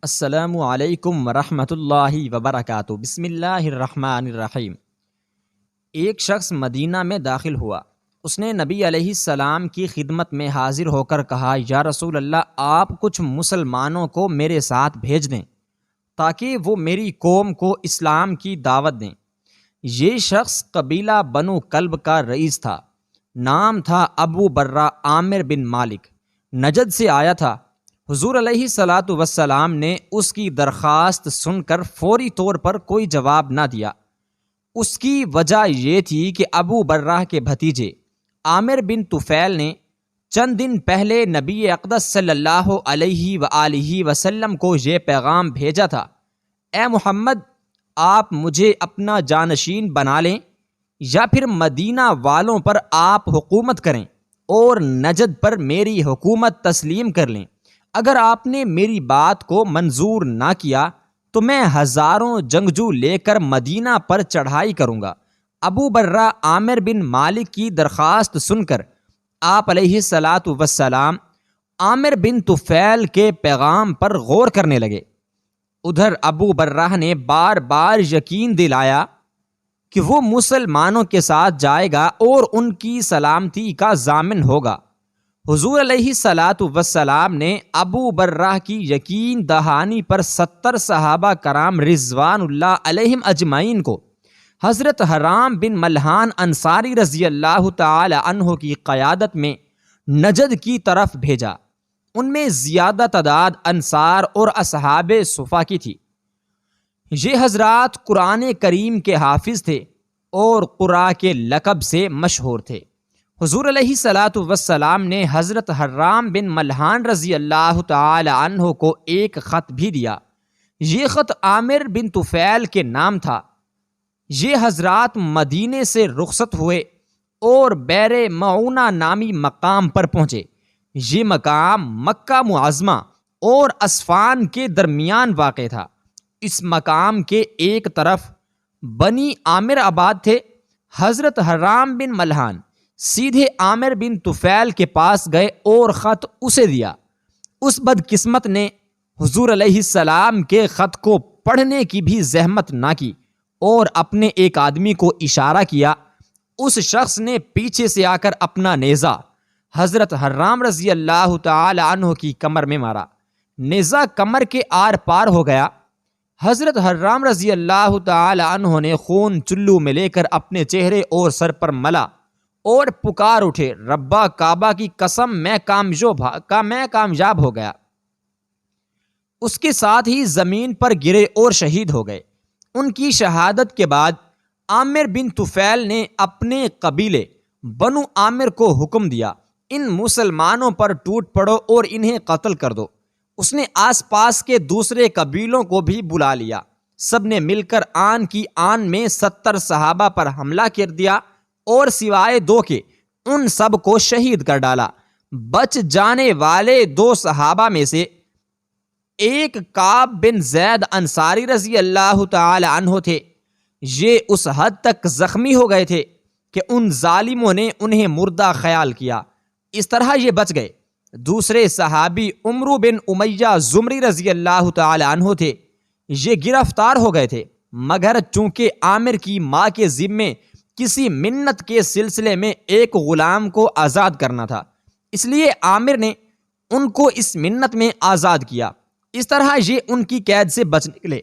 السلام علیکم ورحمۃ اللہ وبرکاتہ۔ بسم اللہ الرحمن الرحیم۔ ایک شخص مدینہ میں داخل ہوا۔ اس نے نبی علیہ السلام کی خدمت میں حاضر ہو کر کہا، یا رسول اللہ، آپ کچھ مسلمانوں کو میرے ساتھ بھیج دیں تاکہ وہ میری قوم کو اسلام کی دعوت دیں۔ یہ شخص قبیلہ بنو کلب کا رئیس تھا۔ نام تھا ابو برہ عامر بن مالک، نجد سے آیا تھا۔ حضور علیہ السلام نے اس کی درخواست سن کر فوری طور پر کوئی جواب نہ دیا۔ اس کی وجہ یہ تھی کہ ابو برہ کے بھتیجے عامر بن طفیل نے چند دن پہلے نبی اقدس صلی اللہ علیہ وآلہ وسلم کو یہ پیغام بھیجا تھا، اے محمد، آپ مجھے اپنا جانشین بنا لیں یا پھر مدینہ والوں پر آپ حکومت کریں اور نجد پر میری حکومت تسلیم کر لیں۔ اگر آپ نے میری بات کو منظور نہ کیا تو میں ہزاروں جنگجو لے کر مدینہ پر چڑھائی کروں گا۔ ابو برہ عامر بن مالک کی درخواست سن کر آپ علیہ السلام عامر بن طفیل کے پیغام پر غور کرنے لگے۔ ادھر ابو برہ نے بار بار یقین دلایا کہ وہ مسلمانوں کے ساتھ جائے گا اور ان کی سلامتی کا ضامن ہوگا۔ حضور علیہ السلام نے ابو برہ کی یقین دہانی پر 70 صحابہ کرام رضوان اللہ علیہم اجمعین کو حضرت حرام بن ملحان انصاری رضی اللہ تعالی عنہ کی قیادت میں نجد کی طرف بھیجا۔ ان میں زیادہ تعداد انصار اور اصحاب صفا کی تھی۔ یہ حضرات قرآن کریم کے حافظ تھے اور قرآ کے لقب سے مشہور تھے۔ حضور علیہ السلام نے حضرت حرام بن ملحان رضی اللہ تعالی عنہ کو ایک خط بھی دیا۔ یہ خط عامر بن طفیل کے نام تھا۔ یہ حضرات مدینے سے رخصت ہوئے اور بیر معونہ نامی مقام پر پہنچے۔ یہ مقام مکہ معظمہ اور اصفان کے درمیان واقع تھا۔ اس مقام کے ایک طرف بنی عامر آباد تھے۔ حضرت حرام بن ملحان سیدھے عامر بن طفیل کے پاس گئے اور خط اسے دیا۔ اس بدقسمت نے حضور علیہ السلام کے خط کو پڑھنے کی بھی زحمت نہ کی اور اپنے ایک آدمی کو اشارہ کیا۔ اس شخص نے پیچھے سے آ کر اپنا نیزہ حضرت حرام رضی اللہ تعالی عنہ کی کمر میں مارا۔ نیزہ کمر کے آر پار ہو گیا۔ حضرت حرام رضی اللہ تعالی عنہ نے خون چلو میں لے کر اپنے چہرے اور سر پر ملا اور پکار اٹھے، ربا کعبہ کی قسم، میں کامیاب ہو گیا۔ اس کے ساتھ ہی زمین پر گرے اور شہید ہو گئے۔ ان کی شہادت کے بعد عامر بن طفیل نے اپنے قبیلے بنو عامر کو حکم دیا، ان مسلمانوں پر ٹوٹ پڑو اور انہیں قتل کر دو۔ اس نے آس پاس کے دوسرے قبیلوں کو بھی بلا لیا۔ سب نے مل کر آن کی آن میں 70 صحابہ پر حملہ کر دیا اور سوائے 2 کے ان سب کو شہید کر ڈالا۔ بچ جانے والے 2 صحابہ میں سے ایک کعب بن زید انصاری رضی اللہ تعالی عنہ تھے۔ یہ اس حد تک زخمی ہو گئے تھے کہ ان ظالموں نے انہیں مردہ خیال کیا۔ اس طرح یہ بچ گئے۔ دوسرے صحابی عمرو بن امیہ زمری رضی اللہ تعالی عنہ تھے۔ یہ گرفتار ہو گئے تھے، مگر چونکہ عامر کی ماں کے ذمے کسی منت کے سلسلے میں ایک غلام کو آزاد کرنا تھا، اس لیے عامر نے ان کو اس منت میں آزاد کیا۔ اس طرح یہ ان کی قید سے بچ نکلے۔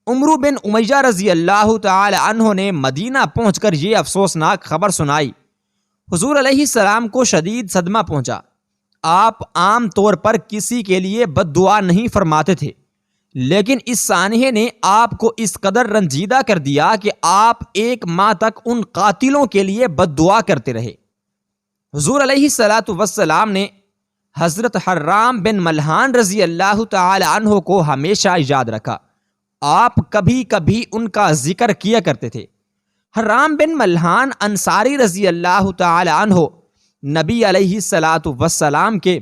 عمرو بن امیہ رضی اللہ تعالی عنہ نے مدینہ پہنچ کر یہ افسوسناک خبر سنائی۔ حضور علیہ السلام کو شدید صدمہ پہنچا۔ آپ عام طور پر کسی کے لیے بد دعا نہیں فرماتے تھے، لیکن اس سانحے نے آپ کو اس قدر رنجیدہ کر دیا کہ آپ 1 ماہ تک ان قاتلوں کے لیے بد دعا کرتے رہے۔ حضور علیہ السلام نے حضرت حرام بن ملحان رضی اللہ تعالی عنہ کو ہمیشہ یاد رکھا۔ آپ کبھی کبھی ان کا ذکر کیا کرتے تھے۔ حرام بن ملحان انصاری رضی اللہ تعالی عنہ نبی علیہ السلام کے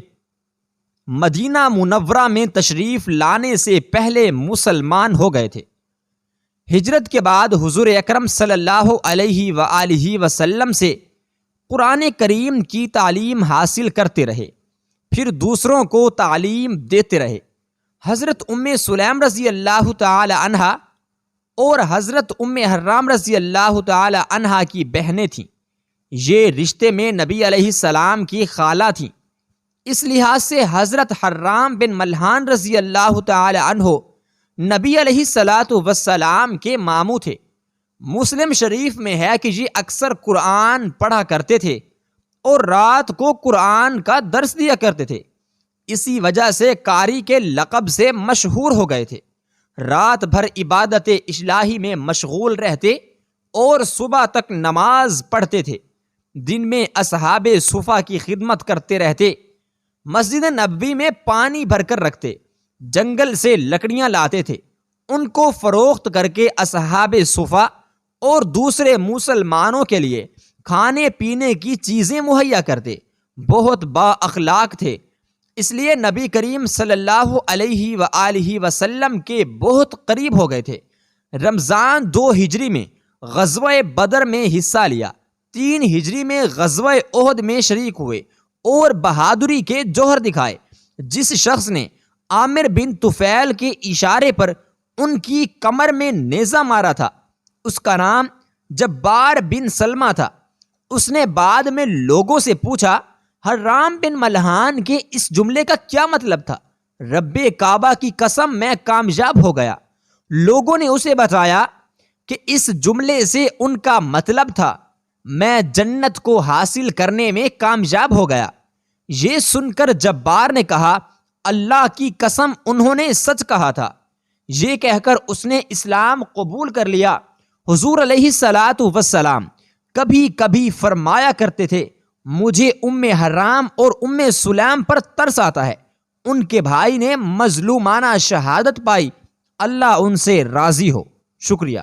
مدینہ منورہ میں تشریف لانے سے پہلے مسلمان ہو گئے تھے۔ ہجرت کے بعد حضور اکرم صلی اللہ علیہ وآلہ وسلم سے قرآن کریم کی تعلیم حاصل کرتے رہے، پھر دوسروں کو تعلیم دیتے رہے۔ حضرت سلیم رضی اللہ تعالی عنہا اور حضرت حرام رضی اللہ تعالی عنہا کی بہنیں تھیں۔ یہ رشتے میں نبی علیہ السلام کی خالہ تھیں۔ اس لحاظ سے حضرت حرام بن ملحان رضی اللہ تعالی عنہ نبی علیہ السلام کے ماموں تھے۔ مسلم شریف میں ہے کہ یہ اکثر قرآن پڑھا کرتے تھے اور رات کو قرآن کا درس دیا کرتے تھے۔ اسی وجہ سے قاری کے لقب سے مشہور ہو گئے تھے۔ رات بھر عبادت الہی میں مشغول رہتے اور صبح تک نماز پڑھتے تھے۔ دن میں اصحاب صفا کی خدمت کرتے رہتے، مسجد نبوی میں پانی بھر کر رکھتے، جنگل سے لکڑیاں لاتے تھے، ان کو فروخت کر کے اصحاب صفا اور دوسرے مسلمانوں کے لیے کھانے پینے کی چیزیں مہیا کرتے۔ بہت با اخلاق تھے، اس لیے نبی کریم صلی اللہ علیہ وآلہ وسلم کے بہت قریب ہو گئے تھے۔ رمضان 2 ہجری میں غزوہ بدر میں حصہ لیا، 3 ہجری میں غزوہ احد میں شریک ہوئے اور بہادری کے جوہر دکھائے۔ جس شخص نے عامر بن طفیل کے اشارے پر ان کی کمر میں نیزہ مارا تھا، اس کا نام جبار بن سلمہ تھا۔ اس نے بعد میں لوگوں سے پوچھا، حرام بن ملحان کے اس جملے کا کیا مطلب تھا؟ رب کعبہ کی قسم میں کامیاب ہو گیا۔ لوگوں نے اسے بتایا کہ اس جملے سے ان کا مطلب تھا، میں جنت کو حاصل کرنے میں کامیاب ہو گیا۔ یہ سن کر جبار نے کہا، اللہ کی قسم انہوں نے سچ کہا تھا۔ یہ کہہ کر اس نے اسلام قبول کر لیا۔ حضور علیہ السلام کبھی کبھی فرمایا کرتے تھے، مجھے حرام اور سلیم پر ترس آتا ہے، ان کے بھائی نے مظلومانہ شہادت پائی، اللہ ان سے راضی ہو۔ شکریہ۔